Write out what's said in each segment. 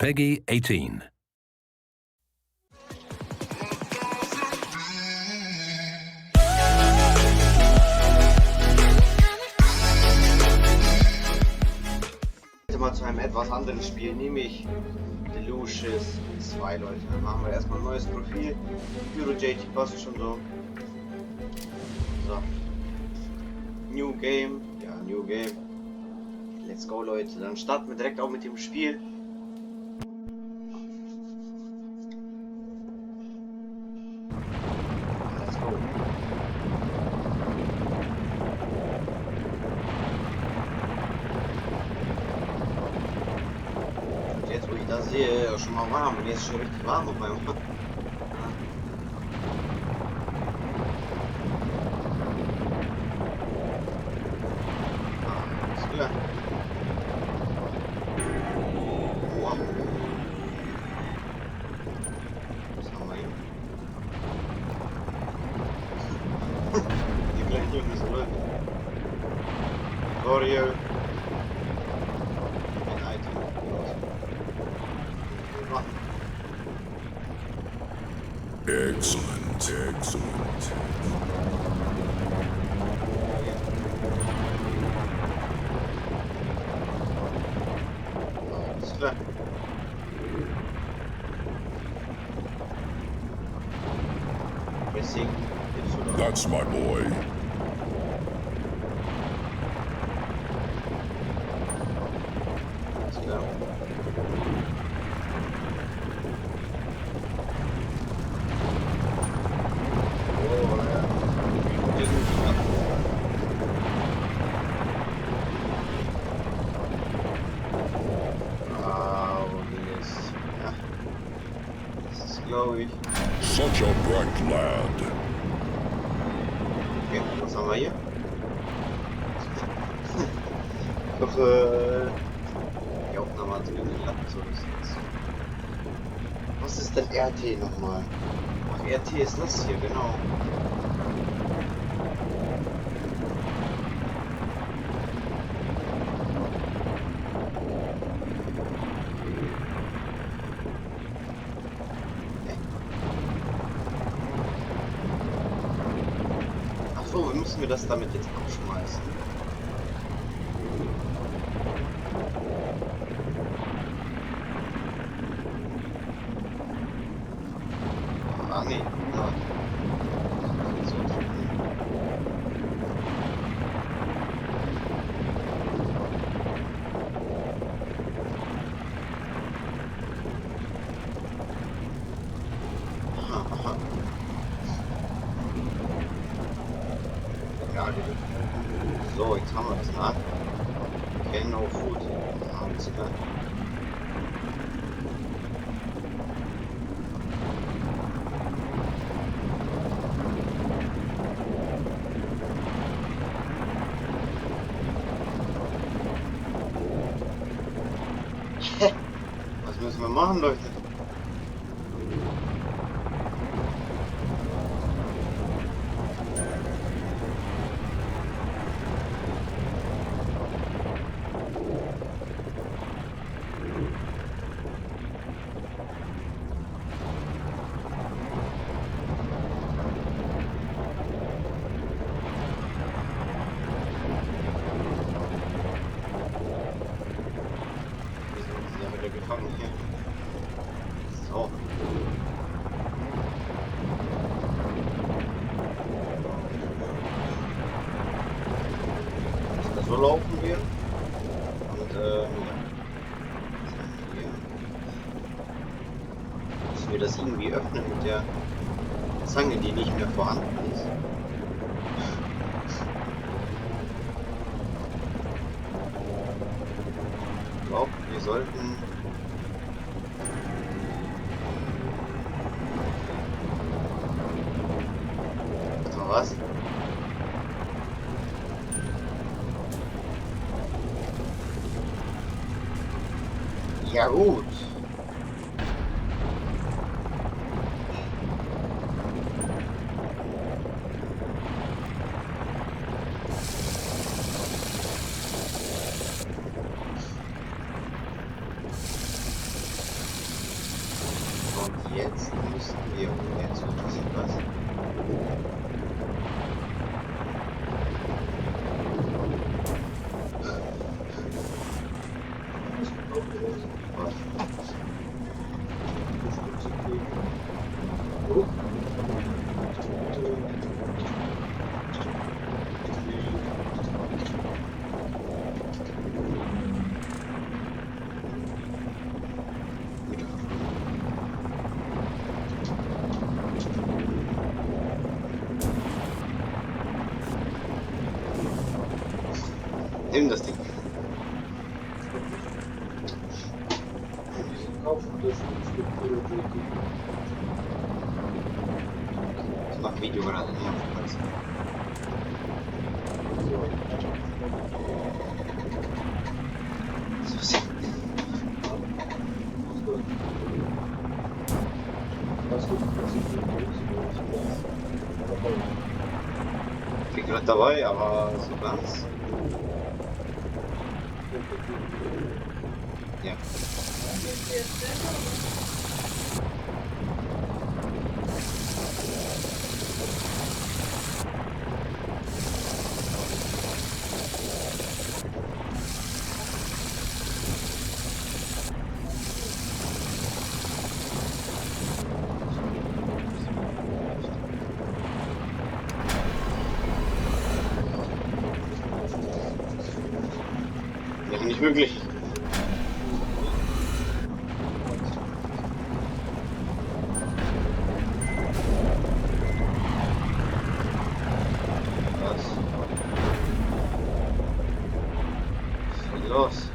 Peggy 18. Mal zu einem etwas anderen Spiel, nämlich Lucius 2, Leute. Dann machen wir erstmal ein neues Profil. Pyro-JayTi passt schon so. So. New Game. Ja, New Game. Let's go, Leute. Dann starten wir direkt auch mit dem Spiel. Let's go. Jetzt, wo ich das sehe, schon mal warm. Mir ist schon richtig warm auf einmal. Ist klar. Wow. Was haben wir hier? Die kleinen Jungs, oder? Tutorial. Excellent, excellent. Alles klar. Pressing. That's my boy. Alles klar. Glaube ich. Such a bright lad. Okay, was haben wir hier? Ich hoffe, die Aufnahme hat mir geklappt, so ist es. Was ist denn RT nochmal? Ach, RT ist das hier, genau. So, müssen wir das damit jetzt abschmeißen? Ah, nee. Ja. So drücken. Aha, aha. Ja, so, jetzt haben wir das nach. Okay, no food. Alles klar. Was müssen wir machen, Leute? Gefangen hier. So. So laufen wir. Und ja. Müssen wir das irgendwie öffnen mit der Zange, die nicht mehr vorhanden ist. Ich glaube, wir sollten was? Ja gut. Jetzt müssten wir, jetzt wird passiert was. Nimm das Ding. Ich mach Video gerade, ja. Ich bin gerade dabei, aber so ganz. Ja. Wäre nicht möglich. Los.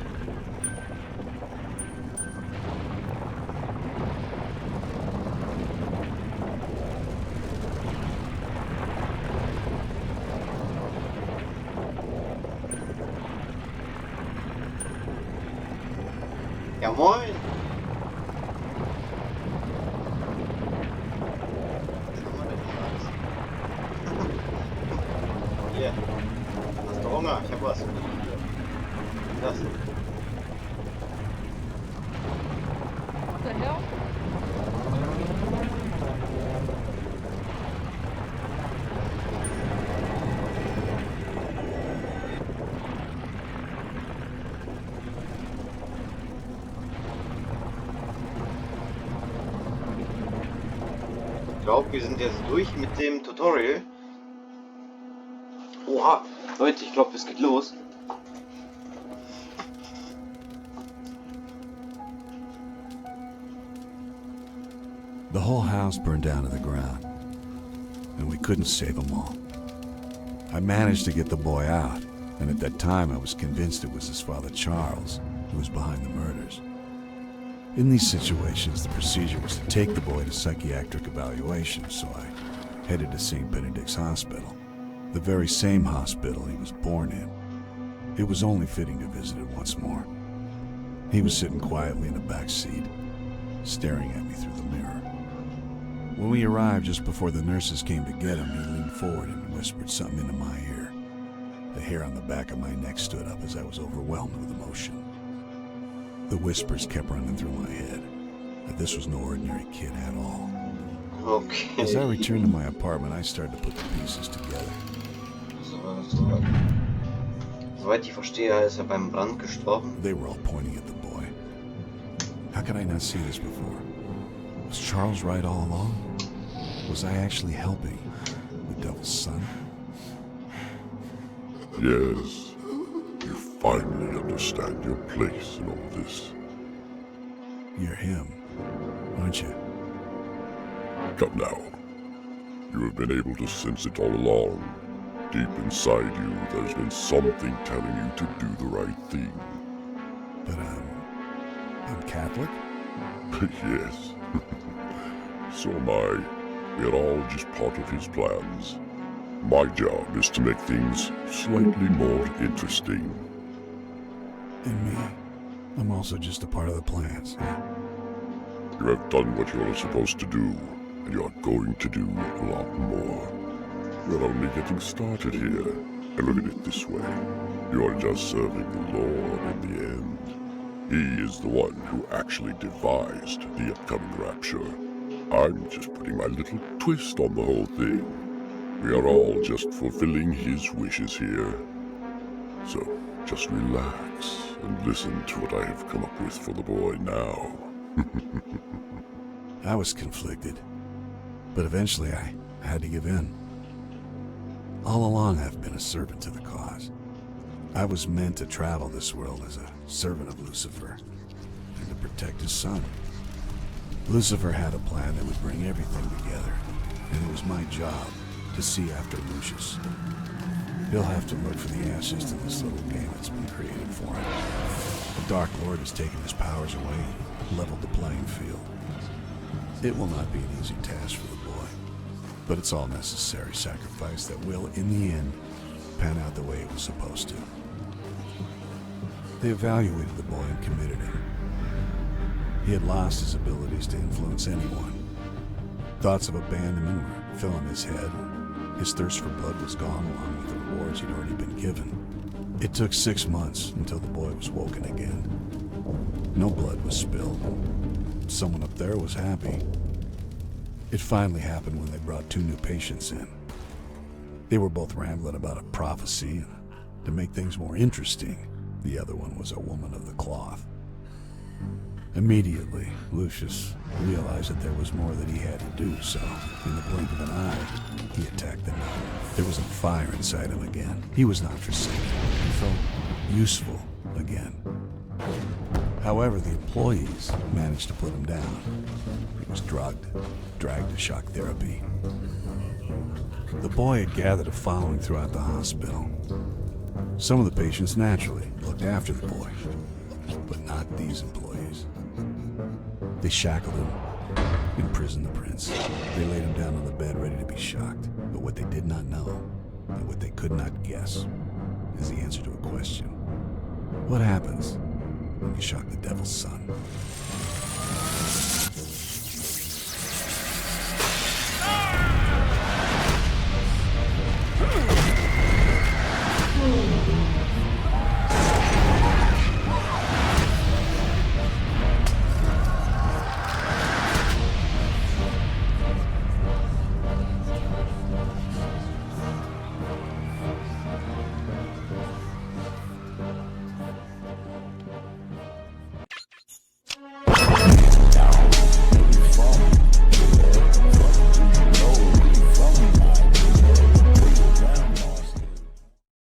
Ja, moin. Was haben wir denn hier alles? Hier. Hast du Hunger? Ich hab was. Das. What the hell? Ich glaube, wir sind jetzt durch mit dem Tutorial. Oha, Leute, ich glaube, es geht los. The whole house burned down to the ground, and we couldn't save them all. I managed to get the boy out, and at that time I was convinced it was his father Charles who was behind the murders. In these situations, the procedure was to take the boy to psychiatric evaluation, so I headed to St. Benedict's Hospital, the very same hospital he was born in. It was only fitting to visit it once more. He was sitting quietly in the back seat, staring at me through the mirror. When we arrived just before the nurses came to get him, he leaned forward and whispered something into my ear. The hair on the back of my neck stood up as I was overwhelmed with emotion. The whispers kept running through my head that this was no ordinary kid at all. Okay. As I returned to my apartment, I started to put the pieces together. Soweit ich verstehe, ist beim Brand gestorben. They were all pointing at the boy. How could I not see this before? Was Charles right all along? Was I actually helping the devil's son? Yes, you finally understand your place in all this. You're him, aren't you? Come now. You have been able to sense it all along. Deep inside you, there's been something telling you to do the right thing. But I'm Catholic? Yes. So am I. We are all just part of his plans. My job is to make things slightly more interesting. And me? I'm also just a part of the plans. You have done what you are supposed to do, and you are going to do a lot more. You are only getting started here, and look at it this way. You are just serving the Lord in the end. He is the one who actually devised the upcoming rapture. I'm just putting my little twist on the whole thing. We are all just fulfilling his wishes here. So, just relax and listen to what I have come up with for the boy now. I was conflicted, but eventually I had to give in. All along I've been a servant to the cause. I was meant to travel this world as a servant of Lucifer and to protect his son. Lucifer had a plan that would bring everything together, and it was my job to see after Lucius. He'll have to look for the answers to this little game that's been created for him. The Dark Lord has taken his powers away and leveled the playing field. It will not be an easy task for the boy, but it's all necessary sacrifice that will, in the end, pan out the way it was supposed to. They evaluated the boy and committed him. He had lost his abilities to influence anyone. Thoughts of abandonment were filling his head. His thirst for blood was gone along with the rewards he'd already been given. It took 6 months until the boy was woken again. No blood was spilled. Someone up there was happy. It finally happened when they brought 2 new patients in. They were both rambling about a prophecy, and to make things more interesting, the other one was a woman of the cloth. Immediately, Lucius realized that there was more that he had to do, so in the blink of an eye, he attacked the nun. There was a fire inside him again. He was not forsaken. He felt useful again. However, the employees managed to put him down. He was drugged, dragged to shock therapy. The boy had gathered a following throughout the hospital. Some of the patients naturally looked after the boy, but not these employees. They shackled him, imprisoned the prince. They laid him down on the bed ready to be shocked. But what they did not know, and what they could not guess, is the answer to a question. What happens when you shock the devil's son?